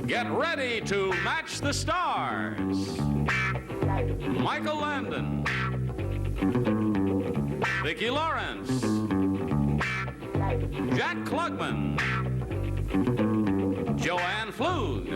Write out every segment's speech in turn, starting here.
Get ready to match the stars. Michael Landon, Vicki Lawrence, Jack Klugman, Joanne Flug,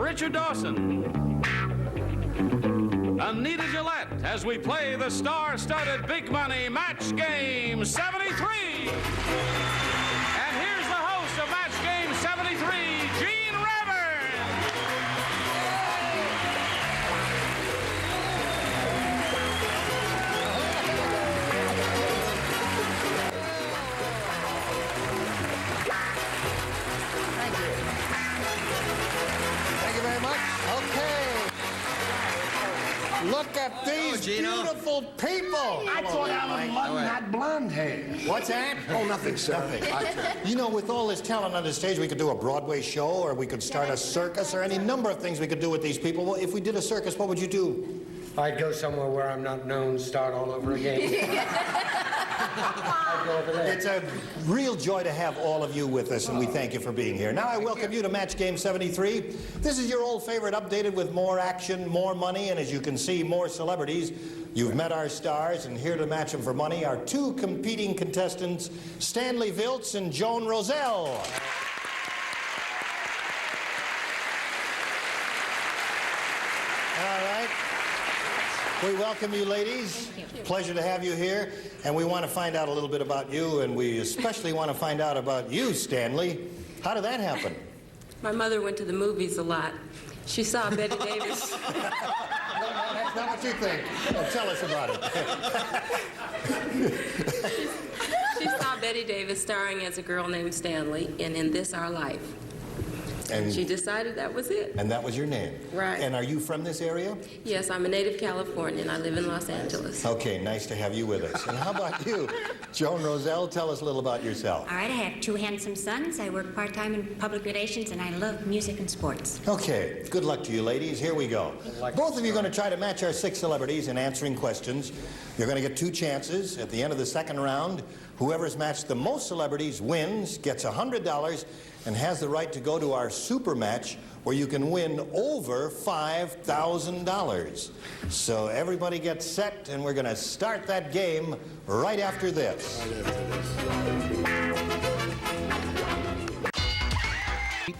Richard Dawson, Anita Gillette, as we play the star-studded Big Money Match Game 73. And here's the host of Match Game 73, Gene Rayburn. Thank you very much. Okay. Look at these beautiful people. I thought Alan Ludden had blonde hair. What's that? Oh, nothing, sir. Nothing. You know, with all this talent on the stage, we could do a Broadway show, or we could start a circus, or any number of things we could do with these people. Well, if we did a circus, what would you do? I'd go somewhere where I'm not known, start all over again. I'd go over there. It's a real joy to have all of you with us, and we thank you for being here. Now I welcome you to Match Game 73. This is your old favorite, updated with more action, more money, and as you can see, more celebrities. You've met our stars, and here to match them for money are two competing contestants, Stanley Viltz and Joan Roselle. All right. We welcome you, ladies. Thank you. Pleasure to have you here. And we want to find out a little bit about you, and we especially want to find out about you, Stanley. How did that happen? My mother went to the movies a lot. She saw Betty Davis. That's not what you think. Oh, tell us about it. She saw Betty Davis starring as a girl named Stanley in This Our Life. And She decided that was it. And that was your name? Right. And are you from this area? Yes, I'm a native Californian. I live in Los Angeles. Okay, nice to have you with us. And how about you? Joan Roselle, tell us a little about yourself. All right, I have two handsome sons. I work part-time in public relations, and I love music and sports. Okay, good luck to you, ladies. Here we go. Both of you are going to try to match our 6 celebrities in answering questions. You're going to get 2 chances. At the end of the second round, whoever's matched the most celebrities wins, gets $100, and has the right to go to our super match where you can win over $5,000. So everybody gets set, and we're going to start that game right after this.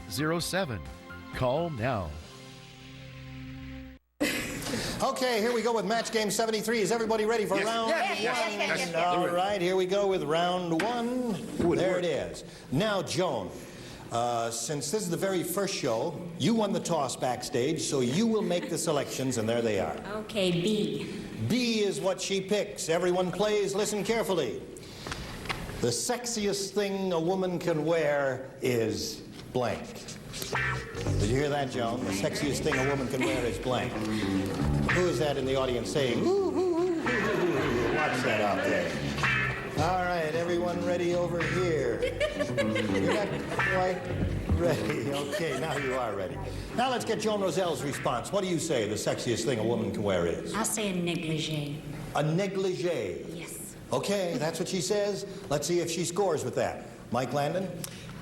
807. Call now. Okay, here we go with Match Game 73. Is everybody ready for round one? All right, here we go with round 1. There it is. Now, Joan, since this is the very first show, you won the toss backstage, so you will make the selections, and there they are. Okay, B. B is what she picks. Everyone plays, listen carefully. The sexiest thing a woman can wear is blank. Did you hear that, Joan? The sexiest thing a woman can wear is blank. Who is that in the audience saying, ooh, ooh, ooh, ooh, ooh? Watch that out there. All right, everyone ready over here? You're not quite ready. Okay, now you are ready. Now let's get Joan Roselle's response. What do you say the sexiest thing a woman can wear is? I'll say a negligee. A negligee. Yes. Okay, that's what she says. Let's see if she scores with that. Mike Landon?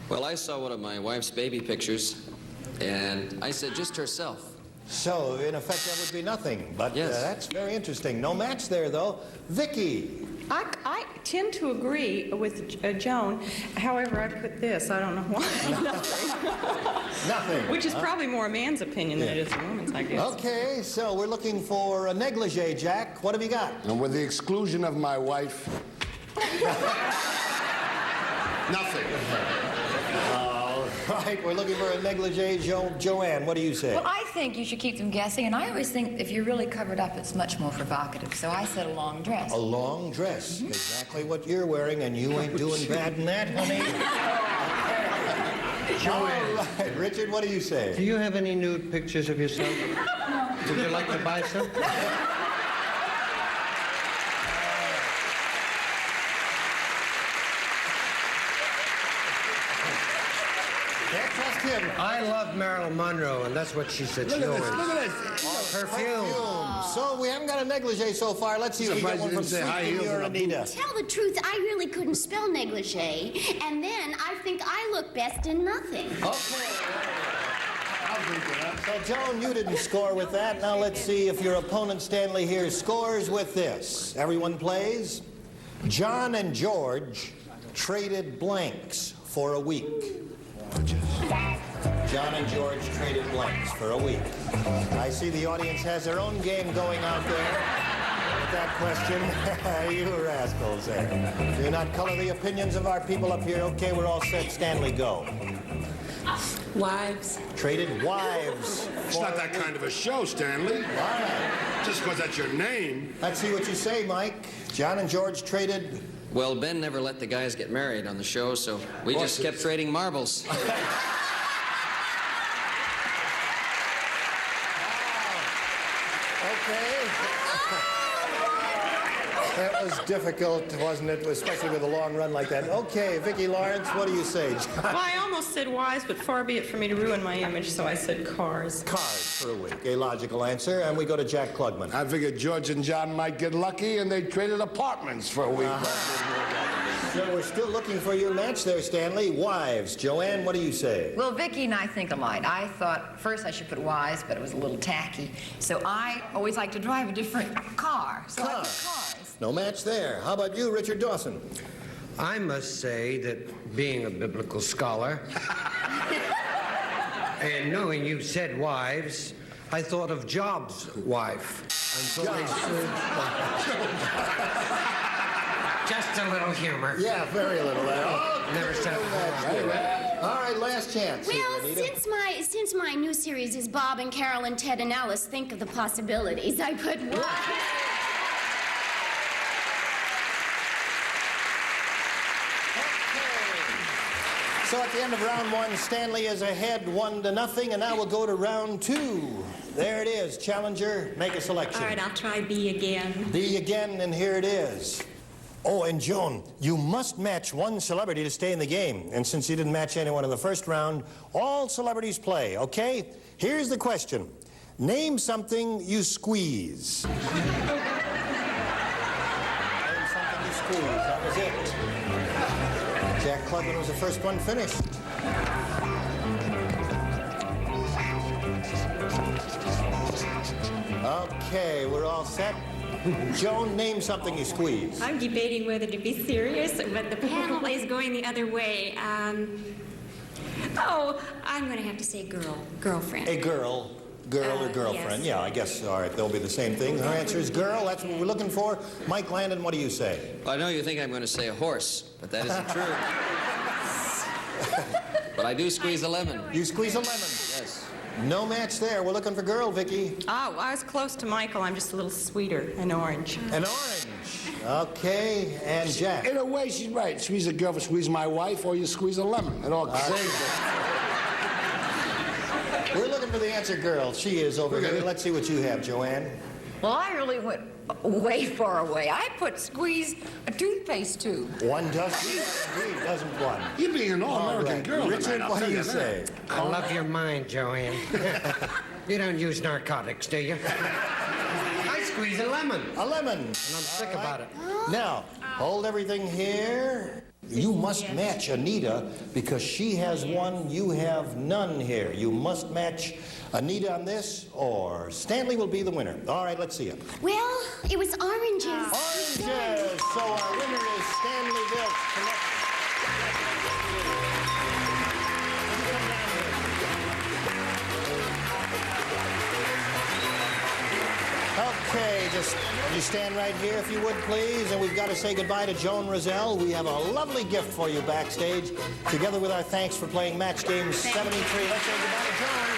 Well, I saw one of my wife's baby pictures, and I said just herself. So, in effect, that would be nothing. But Yes. That's very interesting. No match there, though. Vicki? I tend to agree with Joan. However, I put this. I don't know why. Nothing. Which is probably more a man's opinion than it is a woman's, I guess. Okay, so we're looking for a negligee, Jack. What have you got? And with the exclusion of my wife, nothing. All right, we're looking for a negligee. Joanne, what do you say? Well, I think you should keep them guessing, and I always think if you're really covered up, it's much more provocative. So I said a long dress. A long dress. Exactly what you're wearing, and you ain't doing bad in that, honey. All right, Richard, what do you say? Do you have any nude pictures of yourself? Would you like to buy some? Can't trust Tim. I love Marilyn Monroe, and that's what she said. Look She at this, always- look at this. Perfume. So we haven't got a negligee so far. Let's see if we get Surprised one you from didn't say high Sleepy heels or and a Anita. Tell the truth, I really couldn't spell negligee, and then I think I look best in nothing. So, Joan, you didn't score with that. Now let's see if your opponent, Stanley, here scores with this. Everyone plays. John and George traded blanks for a week. John and George traded blanks for a week. I see the audience has their own game going out there with that question. You rascals there. Do not color the opinions of our people up here. Okay, we're all set. Stanley, go. Wives. Traded wives. It's not that kind of a show, Stanley. All right. Just because that's your name. Let's see what you say, Mike. John and George traded. Well, Ben never let the guys get married on the show, so we just kept trading marbles. Okay. That was difficult, wasn't it? Especially with a long run like that. Okay, Vicki Lawrence, what do you say? Well, I almost said wives, but far be it for me to ruin my image, so I said cars. Cars for a week. A logical answer. And we go to Jack Klugman. I figured George and John might get lucky, and they traded apartments for a week. So we're still looking for your match there, Stanley. Wives. Joanne, what do you say? Well, Vicki and I think alike. I thought first I should put wives, but it was a little tacky. So I always like to drive a different car. So I put cars. No match there. How about you, Richard Dawson? I must say that being a biblical scholar and knowing you said wives, I thought of Job's wife. Until they sued. Just a little humor. Yeah, very little there. Never said it before. All right, last chance. here, Well, Anita. since my new series is Bob and Carol and Ted and Alice Think of the Possibilities, I put wives. So at the end of round one, Stanley is ahead 1-0, and now we'll go to round two. There it is. Challenger, make a selection. All right, I'll try B again. B again, and here it is. Oh, and Joan, you must match one celebrity to stay in the game. And since you didn't match anyone in the first round, all celebrities play, okay? Here's the question. Name something you squeeze. Name something you squeeze. That was it. Jack Klugman was the first one finished. Okay, we're all set. Joan, name something you squeeze. I'm debating whether to be serious, but the panel is going the other way. Oh, I'm going to have to say girlfriend. A girl or girlfriend. Yes. Yeah, I guess, all right, they'll be the same thing. Her answer is girl. That's what we're looking for. Mike Landon, what do you say? Well, I know you think I'm going to say a horse, but that isn't true. But I do squeeze a lemon. You squeeze a lemon. Yes. No match there. We're looking for girl, Vicki. Oh, I was close to Michael. I'm just a little sweeter. An orange. An orange. Okay, and Jack. In a way, she's right. Squeeze a girl for squeeze my wife, or you squeeze a lemon. It all saves We're looking for the answer girl. She is over here. Let's see what you have, Joanne. Well, I really went way far away. I put squeeze a toothpaste tube. One doesn't agree, doesn't one? You're being an All all-American right. girl. Richard, tonight, I'll what do tell you that. say? I love your mind, Joanne. You don't use narcotics, do you? I squeeze a lemon. A lemon. And I'm sick about it. Now, hold everything here. You must match Anita because she has one, you have none here. You must match Anita on this, or Stanley will be the winner. All right, let's see it. Well, it was oranges. Oranges! So our winner is Stanley Vilks. Okay, just you stand right here if you would, please. And we've got to say goodbye to Joan Roselle. We have a lovely gift for you backstage, together with our thanks for playing Match Game 73. Let's say goodbye to Joan.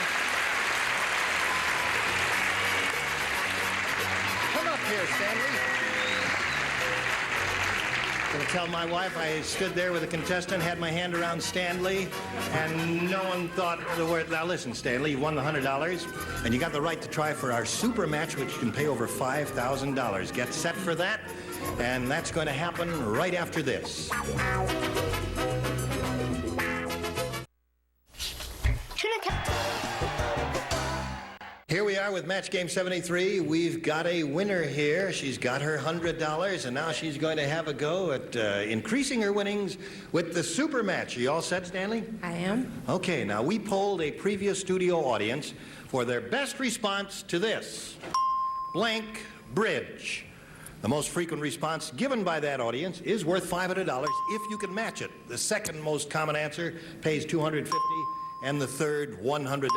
Come up here, Stanley. I'm going to tell my wife I stood there with a contestant, had my hand around Stanley, and no one thought the word. Now listen, Stanley, you won the $100, and you got the right to try for our super match, which you can pay over $5,000. Get set for that, and that's going to happen right after this. here we are with Match Game 73. We've got a winner here. She's got her $100, and now she's going to have a go at increasing her winnings with the super match. Are you all set, Stanley? I am. Okay, now we polled a previous studio audience for their best response to this blank bridge. The most frequent response given by that audience is worth $500 if you can match it. The second most common answer pays $250, and the third $100.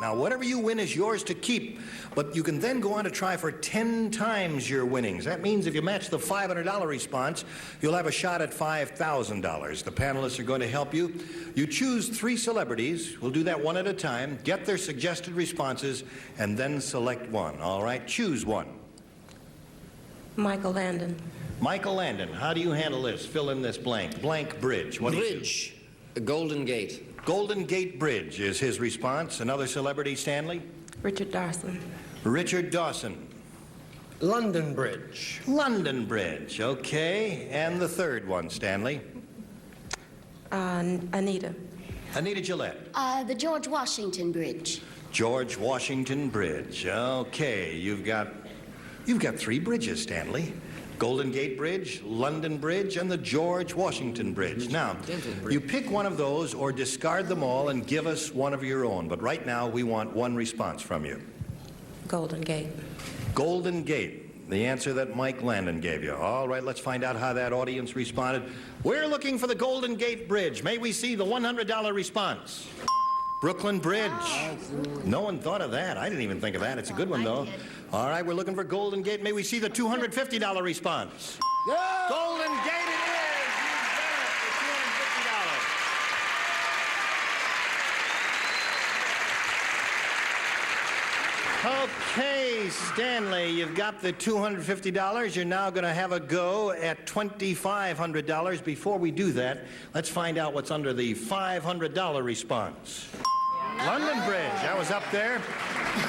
Now, whatever you win is yours to keep, but you can then go on to try for 10 times your winnings. That means if you match the $500 response, you'll have a shot at $5,000. The panelists are going to help you. You choose 3 celebrities. We'll do that one at a time. Get their suggested responses, and then select one. All right, choose one. Michael Landon. Michael Landon, how do you handle this? Fill in this blank. Blank bridge. What do you Bridge. Golden Gate. Golden Gate Bridge is his response. Another celebrity, Stanley? Richard Dawson. Richard Dawson. London Bridge. London Bridge, okay. And the third one, Stanley? Anita. Anita Gillette. The George Washington Bridge. George Washington Bridge, okay. You've got 3 bridges, Stanley. Golden Gate Bridge, London Bridge, and the George Washington Bridge. Now, you pick one of those or discard them all and give us one of your own. But right now, we want one response from you. Golden Gate. Golden Gate, the answer that Mike Landon gave you. All right, let's find out how that audience responded. We're looking for the Golden Gate Bridge. May we see the $100 response? Brooklyn Bridge. No one thought of that. I didn't even think of that. It's a good one, though. All right, we're looking for Golden Gate. May we see the $250 response? Yeah. Golden Gate it is! You've got it for $250. Okay, Stanley, you've got the $250. You're now going to have a go at $2,500. Before we do that, let's find out what's under the $500 response. London Bridge, that was up there.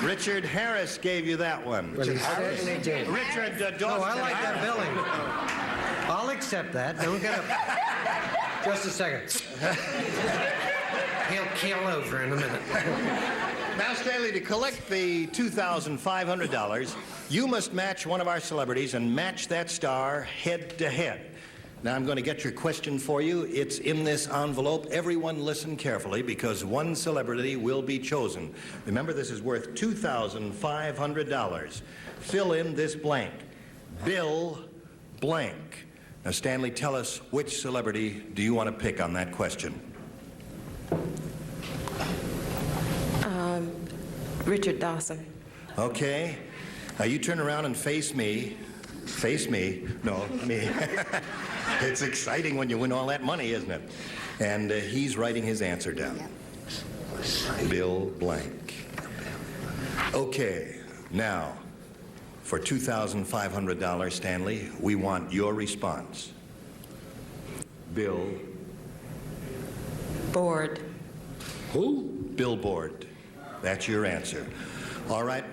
Richard Harris gave you that one. Well, he certainly did. Richard Dawson. No, I like that billing. I'll accept that. Don't get up. Just a second. He'll keel over in a minute. Now, Stanley, to collect the $2,500, you must match one of our celebrities and match that star head to head. Now, I'm going to get your question for you. It's in this envelope. Everyone listen carefully because one celebrity will be chosen. Remember, this is worth $2,500. Fill in this blank. Bill blank. Now, Stanley, tell us which celebrity do you want to pick on that question? Richard Dawson. Okay. Now, you turn around and face me. Face me? No, me. It's exciting when you win all that money, isn't it? And he's writing his answer down. Bill blank. Okay, now, for $2,500, Stanley, we want your response. Bill. Board. Who? Billboard. That's your answer. All right,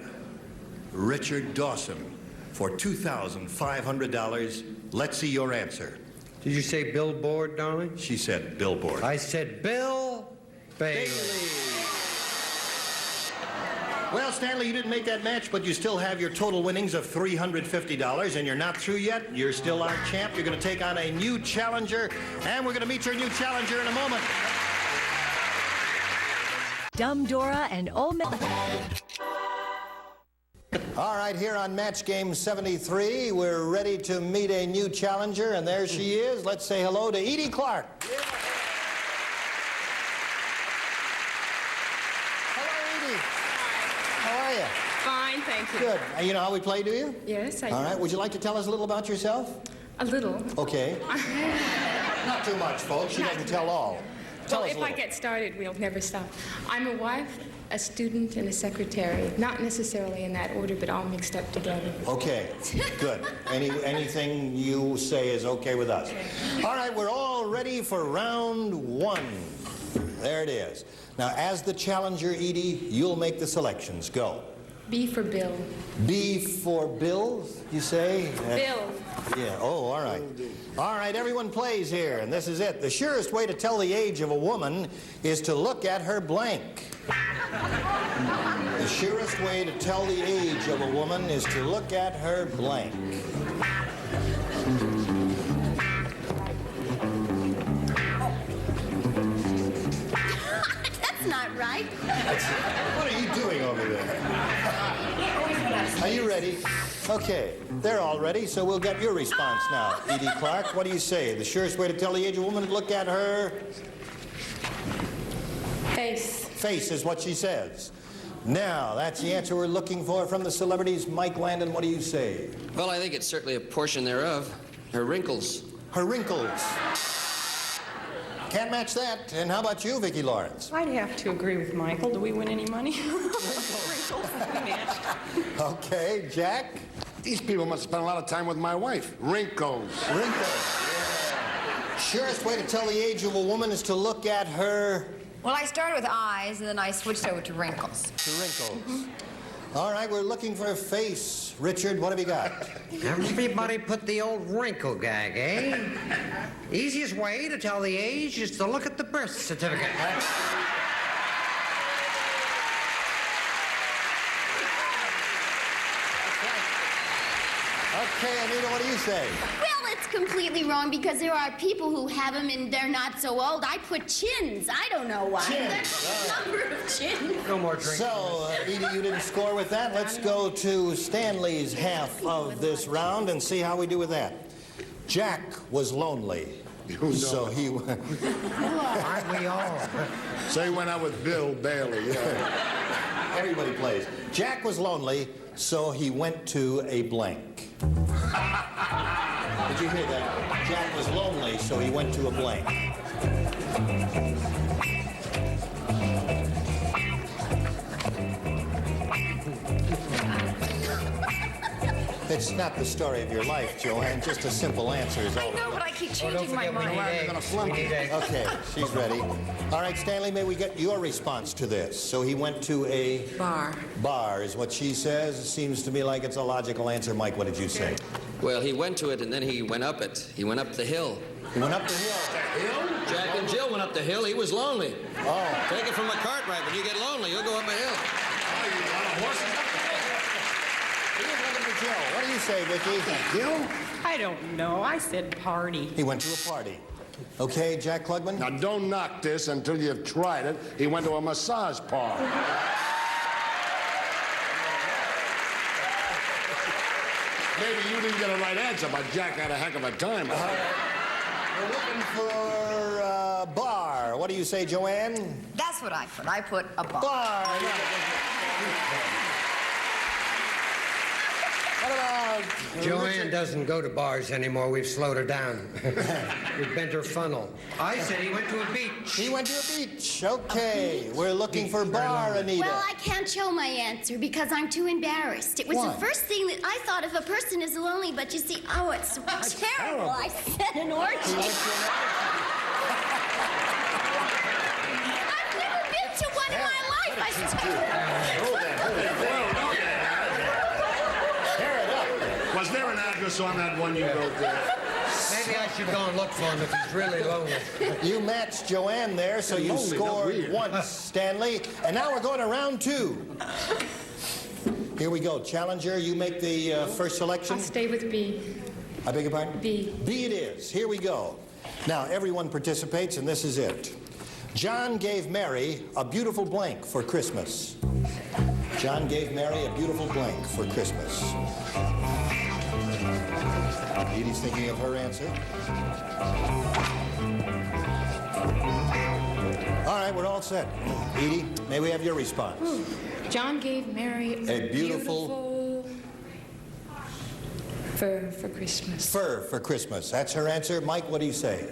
Richard Dawson. For $2,500, let's see your answer. Did you say billboard, darling? She said billboard. I said Bill Bailey. Well, Stanley, you didn't make that match, but you still have your total winnings of $350, and you're not through yet. You're still our champ. You're going to take on a new challenger, and we're going to meet your new challenger in a moment. Dumb Dora and Old Man. All right, here on Match Game 73, we're ready to meet a new challenger, and there she is. Let's say hello to Edie Clark. Hello, Edie. How are you? Fine, thank you. Good. You know how we play, do you? Yes, I do. All right, would you like to tell us a little about yourself? A little. Okay. Not too much, folks. She doesn't tell all. Tell us a If I little. get started, we'll never stop. I'm a wife, a student, and a secretary. Not necessarily in that order, but all mixed up together. Okay, good. Anything you say is okay with us. All right, we're all ready for round 1. There it is. Now, as the challenger, Edie, you'll make the selections. Go. B for Bill. B for Bill, you say? Bill. Yeah, oh, all right. All right, everyone plays here, and this is it. The surest way to tell the age of a woman is to look at her blank. The surest way to tell the age of a woman is to look at her blank. That's not right. What are you doing over there? Are you ready? Okay, they're all ready, so we'll get your response now. Edie Clark, what do you say? The surest way to tell the age of a woman is to look at her Face. face is what she says. Now, that's the answer we're looking for from the celebrities. Mike Landon, what do you say? Well, I think it's certainly a portion thereof. Her wrinkles. Her wrinkles. Can't match that. And how about you, Vicki Lawrence? I'd have to agree with Michael. Do we win any money? Wrinkles, we matched. Okay, Jack? These people must spend a lot of time with my wife. Wrinkles. Wrinkles. Surest way to tell the age of a woman is to look at her... Well, I started with eyes, and then I switched over to wrinkles. To wrinkles. All right, we're looking for a face. Richard, what have you got? Everybody put the old wrinkle gag, eh? Easiest way to tell the age is to look at the birth certificate. Okay, Anita, what do you say? Well, it's completely wrong because there are people who have them and they're not so old. I put chins. I don't know why. Chins, There's a number of chins. No more drinking. So, Edie, you didn't score with that. Let's go to Stanley's half of this round and see how we do with that. Jack was lonely. So he went. Aren't we all? So he went out with Bill Bailey. Yeah. Everybody plays. Jack was lonely, so he went to a blank. Did you hear that? Jack was lonely, so he went to a blank. It's not the story of your life, Joanne. Just a simple answer is all. I know, but I keep changing my mind. Okay, she's ready. All right, Stanley, may we get your response to this? So he went to a... Bar. Bar is what she says. It seems to me like it's a logical answer. Mike, what did you say? Well, he went to it and then he went up it. He went up the hill. He went up the hill. Jack and Jill went up the hill. He was lonely. Oh. Take it from a Cartwright. When you get lonely, you'll go up a hill. What do you say, Vicki? Bill? I don't know. I said party. He went to a party. Okay, Jack Klugman? Now, don't knock this until you've tried it. He went to a massage parlor. Maybe you didn't get a right answer, but Jack had a heck of a time. We're looking for bar. What do you say, Joanne? That's what I put. I put a bar. Bar. What about Joanne doesn't go to bars anymore. We've slowed her down. We've bent her funnel. I said he went to a beach. He went to a beach. Okay, we're looking for bar, Anita. Well, I can't show my answer because I'm too embarrassed. It was Why? the first thing that I thought if a person is lonely, but you see, oh, it's terrible. I said an orgy. I've never been to one in my life. Was there an address on that one you wrote there? Maybe I should go and look for him if he's really lonely. You matched Joanne there, so you Lonely, not scored weird. once, Stanley. And now we're going to round two. Here we go. Challenger, you make the first selection. I'll stay with B. I beg your pardon? B. B it is. Here we go. Now, everyone participates, and this is it. John gave Mary a beautiful blank for Christmas. John gave Mary a beautiful blank for Christmas. Edie's thinking of her answer. All right, we're all set. Edie, may we have your response? John gave Mary A beautiful fur for Christmas. Fur for Christmas. That's her answer. Mike, what do you say?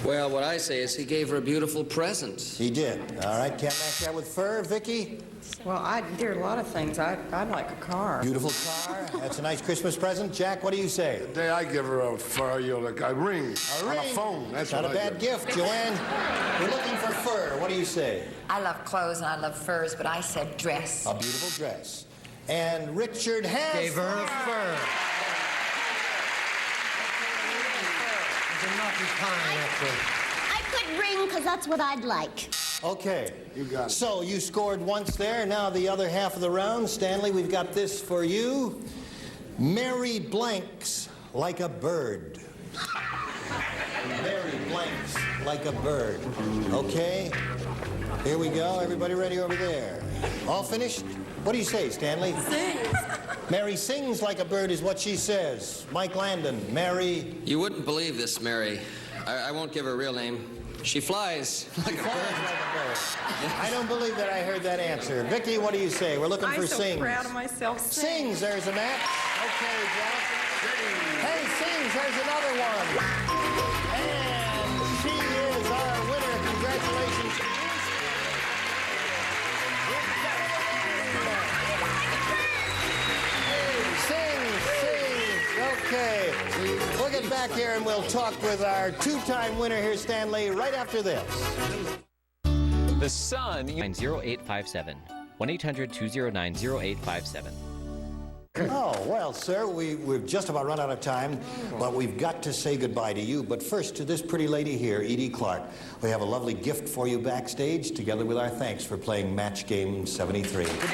Well, what I say is he gave her a beautiful present. He did. All right, can't match that with fur. Vicky? Well, there are a lot of things. I'd like a car. Beautiful car. That's a nice Christmas present. Jack, what do you say? The day I give her a fur, like a ring. A ring? On a phone. That's not what a bad gift. Joanne, we're looking for fur. What do you say? I love clothes and I love furs, but I said dress. A beautiful dress. And Richard has Gave her a fur. I put ring because that's what I'd like. Okay. You got it. So you scored once there. Now the other half of the round. Stanley, we've got this for you. Mary blanks like a bird. Mary blanks like a bird. Okay? Here we go. Everybody ready over there? All finished? What do you say, Stanley? Sings. Mary sings like a bird is what she says. Mike Landon, Mary... You wouldn't believe this, Mary. I won't give her a real name. She flies like a bird. I don't believe that I heard that answer. Vicky, what do you say? We're looking for I'm so sings. proud of myself. Sings, there's a match. Okay, Jack. Hey, sings, there's another one. And she is our winner. Congratulations. Okay, we'll get back here and we'll talk with our two-time winner here, Stanley, right after this. The Sun. 0857. 1-800-209-0857. Oh, well, sir, we've just about run out of time, but we've got to say goodbye to you. But first, to this pretty lady here, Edie Clark. We have a lovely gift for you backstage, together with our thanks for playing Match Game 73. Goodbye, Edie.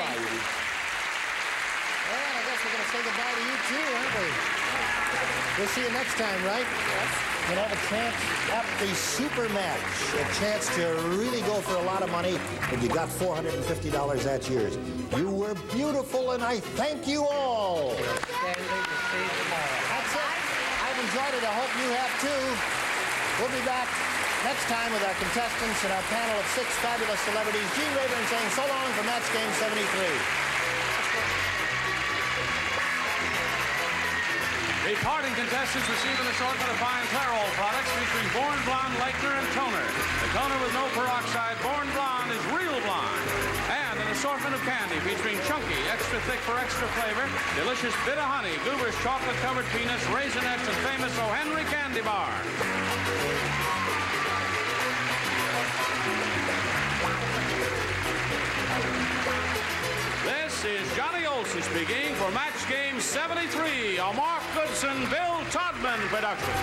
Well, I guess we're going to say goodbye to you, too, aren't we? We'll see you next time, right? Yes. You'll have a chance at the super match, a chance to really go for a lot of money. If you got $450, that's yours. You were beautiful, and I thank you all. That's it. I've enjoyed it. I hope you have, too. We'll be back next time with our contestants and our panel of 6 fabulous celebrities. Gene Rayburn saying so long for Match Game 73. The parting contestants receive an assortment of fine Clairol products featuring Born Blonde, Lightener, and Toner. The toner with no peroxide, Born Blonde, is real blonde. And an assortment of candy featuring Chunky, extra thick for extra flavor, delicious bit of honey, Goober's chocolate-covered peanuts, Raisinets, and famous O. Henry candy bar. This is Johnny Olson speaking for Match Game 73, a Mark Goodson, Bill Todman production.